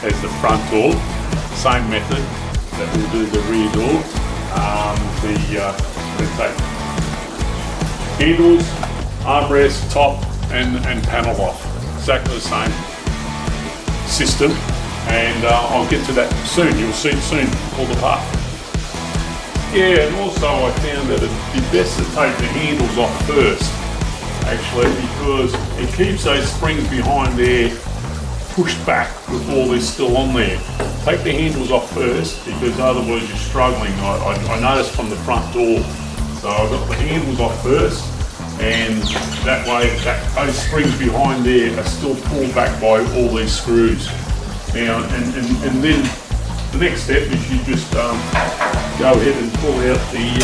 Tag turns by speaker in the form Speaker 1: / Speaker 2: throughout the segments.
Speaker 1: as the front door. Same method that we'll do the rear door. Let's say handles, armrest, top, and panel off. Exactly the same system, and I'll get to that soon. You'll see it soon, pulled apart. Yeah, and also I found that it'd be best to take the handles off first, actually, because it keeps those springs behind there pushed back before they're still on there. Take the handles off first, because otherwise you're struggling. I noticed from the front door. So I've got the handles off first, and that way those springs behind there are still pulled back by all these screws. Now, and then the next step is you just go ahead and pull out the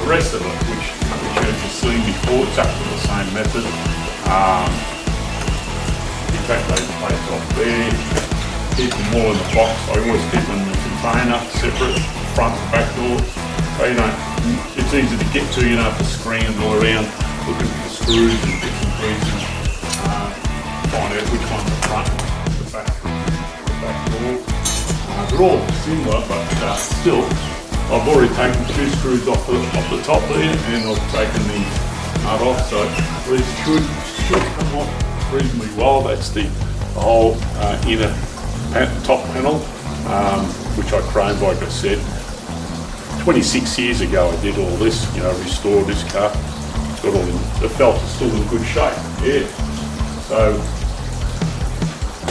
Speaker 1: rest of it, which as you've seen before, it's exactly the same method. You take those plates off there, keep them all in the box. I always keep them in the container, separate, front and back door. So you know, it's easy to get to, you don't have to scramble around looking for the screws and bits and pieces. Find out which one's the front, the back door. They're all similar, but still, I've already taken 2 screws off the top there, and I've taken the nut off, so these should come off reasonably well. That's the whole inner top panel, which I chromed, like I said. 26 years ago I did all this, you know, restored this car. It's got all the felt is still in good shape, yeah. So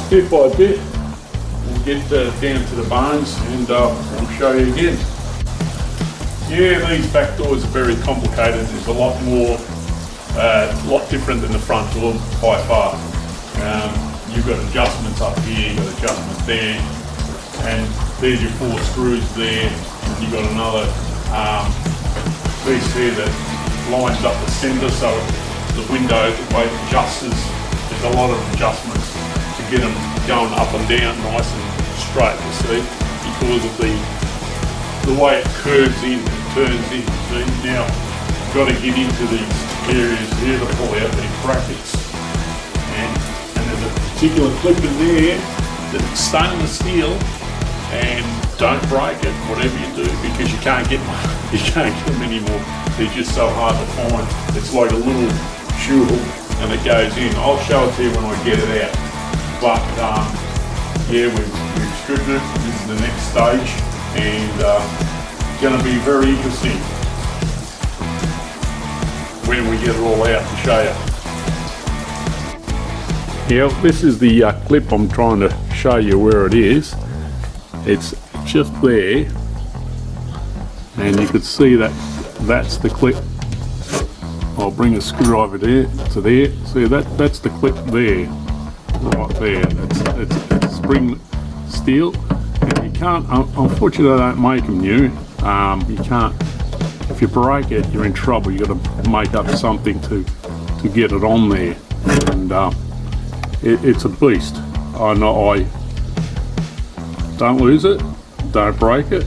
Speaker 1: bit by bit we'll get down to the bones, and I'll show you again. Yeah, these back doors are very complicated. There's a lot more, lot different than the front door by far. You've got adjustments up here, you've got adjustments there, and there's your 4 screws there. And you've got another piece here that lines up the centre, so the window, the way it adjusts, there's a lot of adjustments to get them going up and down nice and straight, you see, because of the way it curves in, it turns in, see. Now, you've got to get into these areas here to pull out these brackets, and there's a particular clip in there that's stainless steel, and don't break it, whatever you do, because you can't get them anymore. They're just so hard to find. It's like a little shoe hook, and it goes in. I'll show it to you when I get it out. But yeah, we've stripped it. This is the next stage, and it's going to be very interesting when we get it all out to show you. Yeah, this is the clip I'm trying to show you where it is. It's just there, and you could see that that's the clip. I'll bring a screwdriver there to there. See that's the clip there, right there. It's spring steel, and you can't. Unfortunately, they don't make them new. You can't. If you break it, you're in trouble. You got to make up something to get it on there, and it's a beast. I know. Don't lose it, don't break it,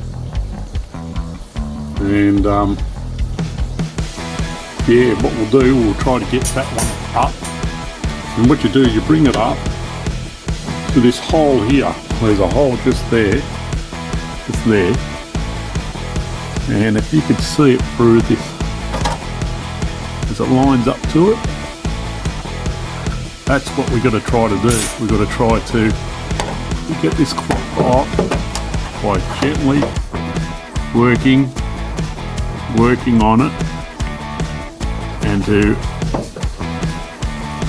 Speaker 1: and yeah, what we'll do, we'll try to get that one up, and what you do is you bring it up to this hole here. There's a hole just there, just there, and if you could see it through this, as it lines up to it, that's what we've got to try to do. We've got to try to get this clip off by gently working on it, and to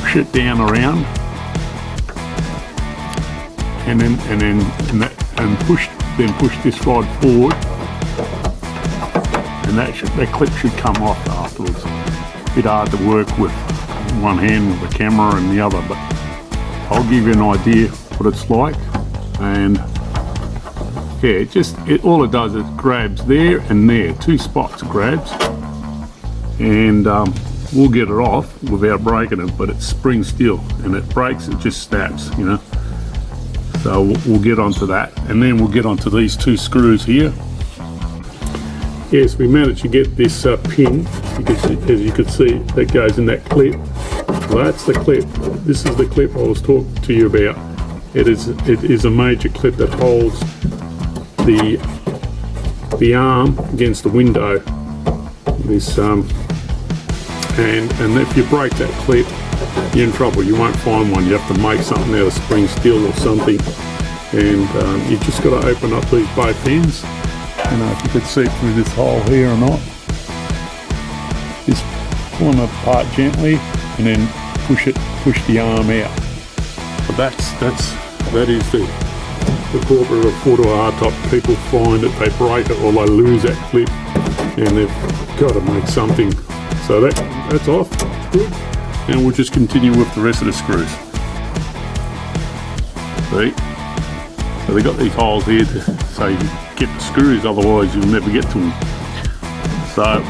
Speaker 1: push it down around, and push this rod forward, and that clip should come off afterwards. A bit hard to work with one hand with the camera and the other, but I'll give you an idea what it's like. And yeah, all it does is grabs there and there, 2 spots grabs, and we'll get it off without breaking it, but it's spring steel, and it breaks, it just snaps, you know. So we'll get onto that, and then we'll get onto these 2 screws here. Yes, we managed to get this pin, as you can see, that goes in that clip. Well, that's the clip. This is the clip I was talking to you about. It is a major clip that holds the arm against the window. This and if you break that clip, you're in trouble. You won't find one. You have to make something out of spring steel or something, and you just got to open up these both ends. I don't know if you could see through this hole here or not. Just pull them apart gently, and then push the arm out. But that is the corporate or foot or hardtop. People find it, they break it, or they lose that clip, and they've got to make something. So that's off. Good. And we'll just continue with the rest of the screws. See? So they've got these holes here so you can get the screws, otherwise you'll never get to them. So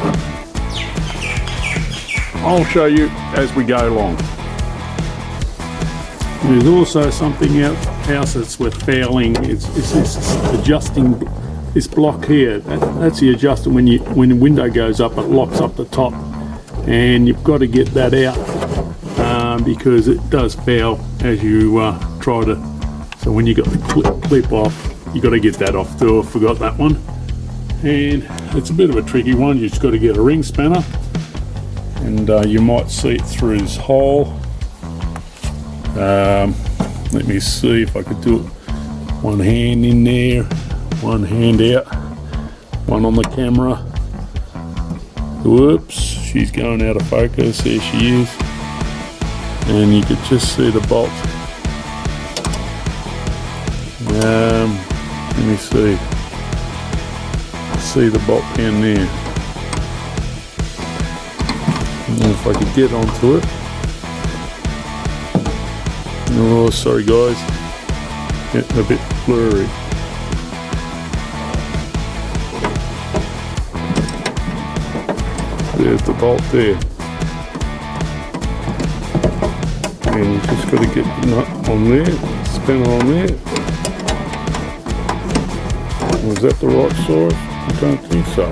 Speaker 1: I'll show you as we go along. There's also something else that's worth failing. It's this adjusting this block here. That's the adjuster. When the window goes up, it locks up the top, and you've got to get that out because it does fail as you try to. So when you got the clip off, you got to get that off too. I forgot that one, and it's a bit of a tricky one. You just got to get a ring spanner, and you might see it through this hole. Let me see if I could do it. One hand in there, one hand out, one on the camera. Whoops, she's going out of focus. There she is, and you could just see the bolt. Let me see. See the bolt down there. And if I could get onto it. Oh, sorry guys, getting a bit blurry. There's the bolt there. And you just got to get the nut on there, spinner on there. Was that the right size? I don't think so.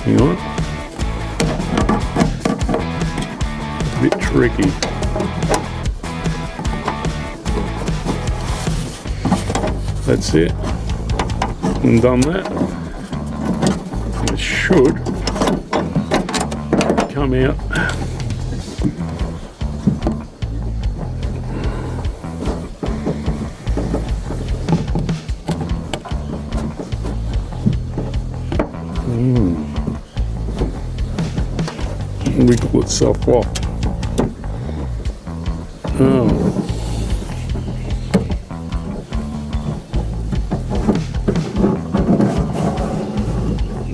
Speaker 1: Hang on. A bit tricky. That's it. And done that. It should come out. Wiggle itself off. Oh.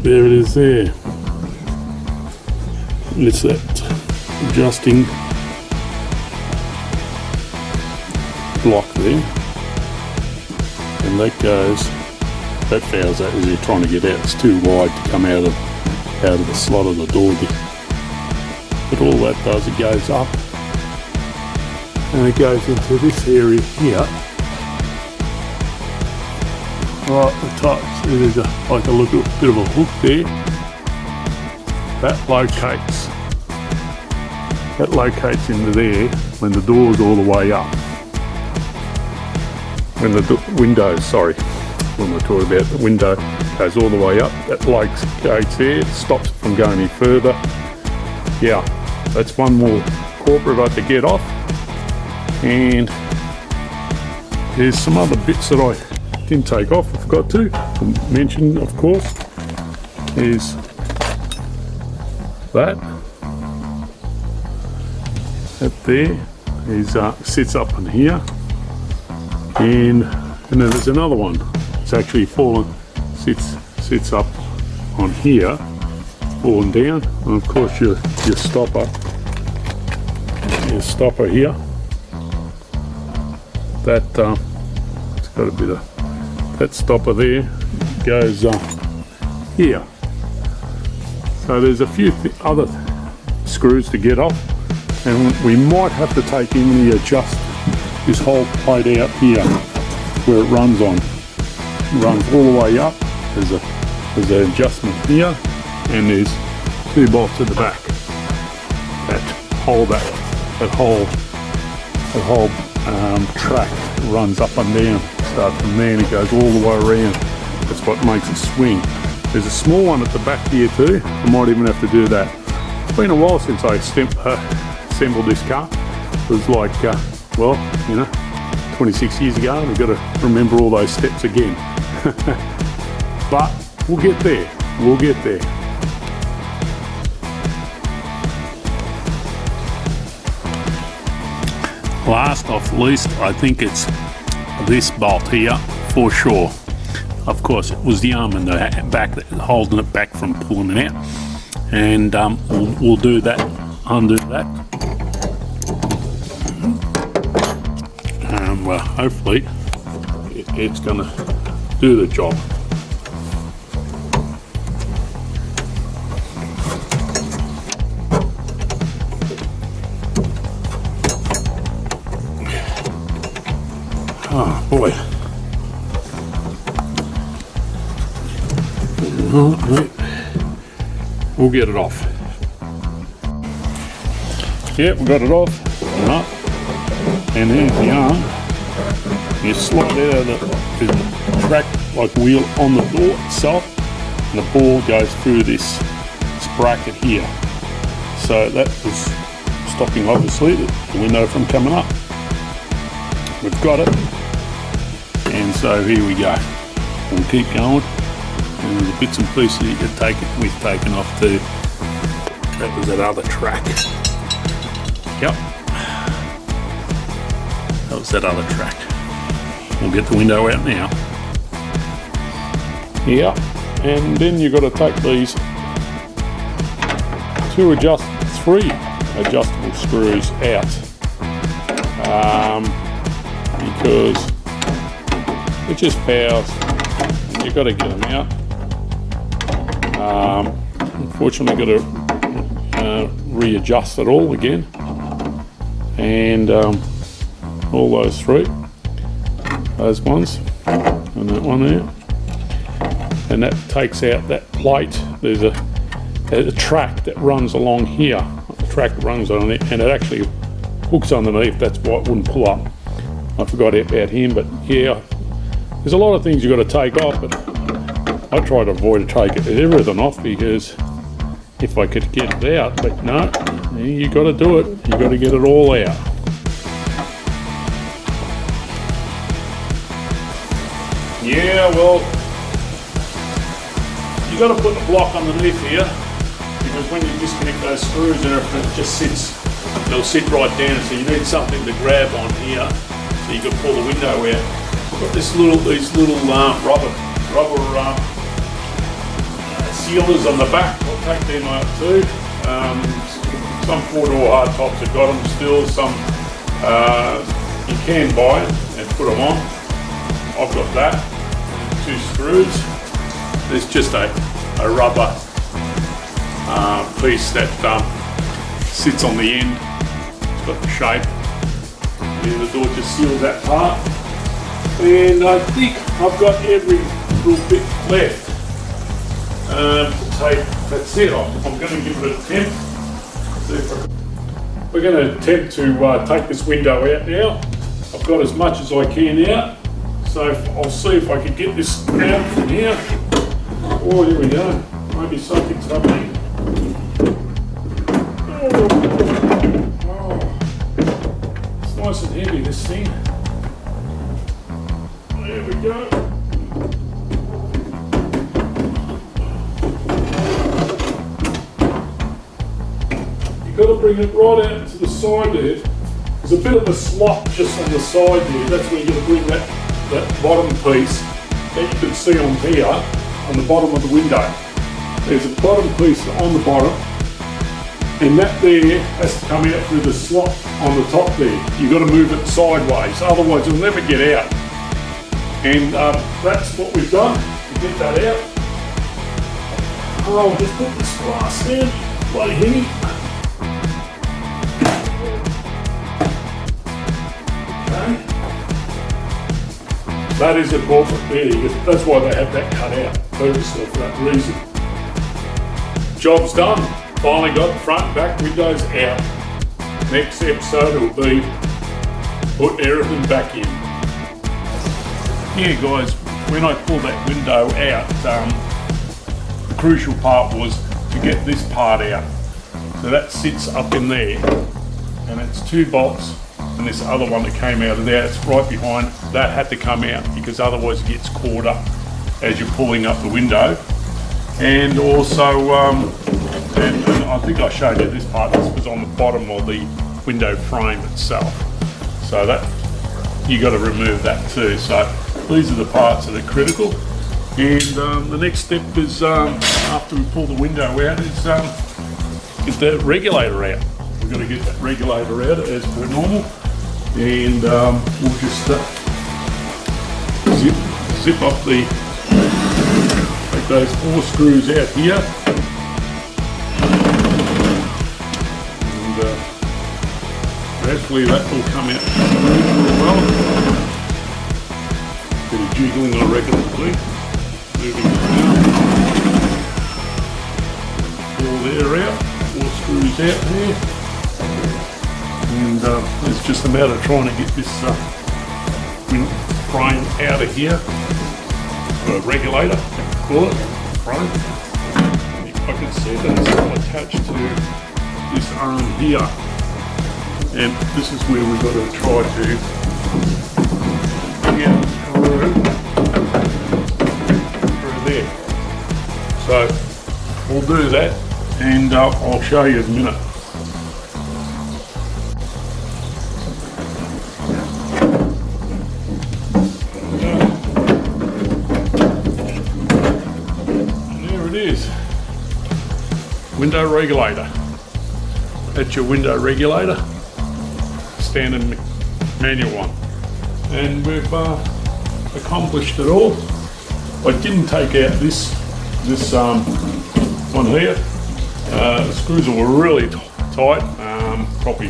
Speaker 1: There it is there. It's that adjusting block there. And that fails that as you're trying to get out. It's too wide to come out of the slot of the door there. But all that does, it goes up and it goes into this area here. Right at the top, so there's like a little bit of a hook there. That locates into there when the door's all the way up. When the window, sorry, when we're talking about the window goes all the way up, that locates there, stops it from going any further. Yeah, that's one more corporate I have to get off. And there's some other bits that I didn't take off, I forgot to mention, of course, is that there is sits up in here, and then there's another one. It's actually fallen, sits up on here, fallen down, and of course your stopper here. That it's got a bit of that stopper there goes here. So there's a few other screws to get off, and we might have to take in the adjust this whole plate out here where it runs on. It runs all the way up. There's an adjustment here, and there's two bolts at the back that hold that whole track runs up and down. Starts from there and it goes all the way around. That's what makes it swing. There's a small one at the back here too. I might even have to do that. It's been a while since I assembled this car. It was like, well, you know, 26 years ago. We've got to remember all those steps again. But we'll get there. We'll get there. Last off least, I think it's this bolt here for sure. Of course, it was the arm in the back that holding it back from pulling it out, and we'll do that, undo that. Well, hopefully it's going to do the job. Oh boy. We'll get it off. Yeah, we got it off and up. And there's the arm. You slide it out of the track like wheel on the door itself, and the ball goes through this bracket here. So that was stopping obviously the window from coming up. We've got it. And so here we go. We'll keep going. And the bits and pieces you can take it, we've taken off too. That was that other track. Yep. That was that other track. We'll get the window out now. Yeah. And then you've got to take these three adjustable screws out. Because it just fouls. You've got to get them out. Unfortunately, got to readjust it all again, and all those ones, and that one there, and that takes out that plate. There's a track that runs along here. A track that runs on it, and it actually hooks underneath. That's why it wouldn't pull up. I forgot about him, but yeah, there's a lot of things you've got to take off, but I try to avoid taking everything off because if I could get it out, but no, you got to do it. You got to get it all out. Yeah, well, you got to put the block underneath here because when you disconnect those screws and everything, it just sits. They'll sit right down. So you need something to grab on here so you can pull the window out. I've got these little rubber sealers on the back. I'll take them out too. Some 4-door hardtops have got them still. Some you can buy and put them on. I've got that. 2 screws. There's just a rubber piece that sits on the end. It's got the shape. And the door just seals that part. And I think I've got every little bit left to take. That's it. I'm going to give it an attempt. We're going to attempt to take this window out now. I've got as much as I can out. So I'll see if I can get this out from here. Oh, here we go. Maybe something's happening. Oh, it's nice and heavy, this thing. There we go. You've got to bring it right out to the side there. There's a bit of a slot just on the side there. That's where you're going to bring that bottom piece that you can see on here, on the bottom of the window. There's a bottom piece on the bottom, and that there has to come out through the slot on the top there. You've got to move it sideways, otherwise you'll never get out. And that's what we've done to get that out. Oh, just put this glass down, bloody heavy. Okay. That is important there. That's why they have that cut out, purposely for that reason. Job's done. Finally got front and back windows out. Next episode will be put everything back in. Yeah guys, when I pulled that window out, the crucial part was to get this part out. So that sits up in there, and it's 2 bolts, and this other one that came out of there, it's right behind, that had to come out because otherwise it gets caught up as you're pulling up the window. And also, and I think I showed you this part, this was on the bottom of the window frame itself. So that, you got to remove that too. So these are the parts that are critical. And the next step is, after we pull the window out, is get the regulator out. We've got to get that regulator out as per normal. And we'll just zip up the, take those 4 screws out here. And hopefully that will come out really well. Bit of jiggling I reckon it'll do. Moving it down. All there out, 4 screws out there. And it's just a matter of trying to get this frame out of here. Regulator, call it, frame. And I can see that it's all attached to this arm here. And this is where we've got to try to get through there. So we'll do that, and I'll show you in a minute. Window regulator. That's your window regulator, standard manual one. And we've accomplished it all. I didn't take out this one here. The screws were really tight. Probably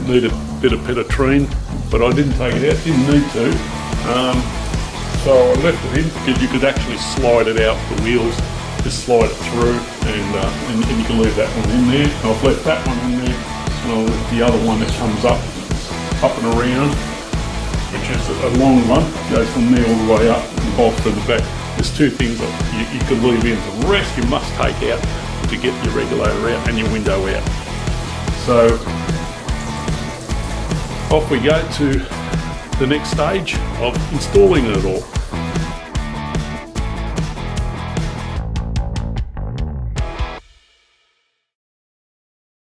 Speaker 1: need a bit of penetrine, but I didn't take it out. Didn't need to. So I left it in because you could actually slide it out the wheels. Just slide it through, and you can leave that one in there. I've left that one in there, and I'll leave the other one that comes up and around, which is a long one, goes from there all the way up and off to the back. There's 2 things that you can leave in. The rest you must take out to get your regulator out and your window out. So off we go to the next stage of installing it all.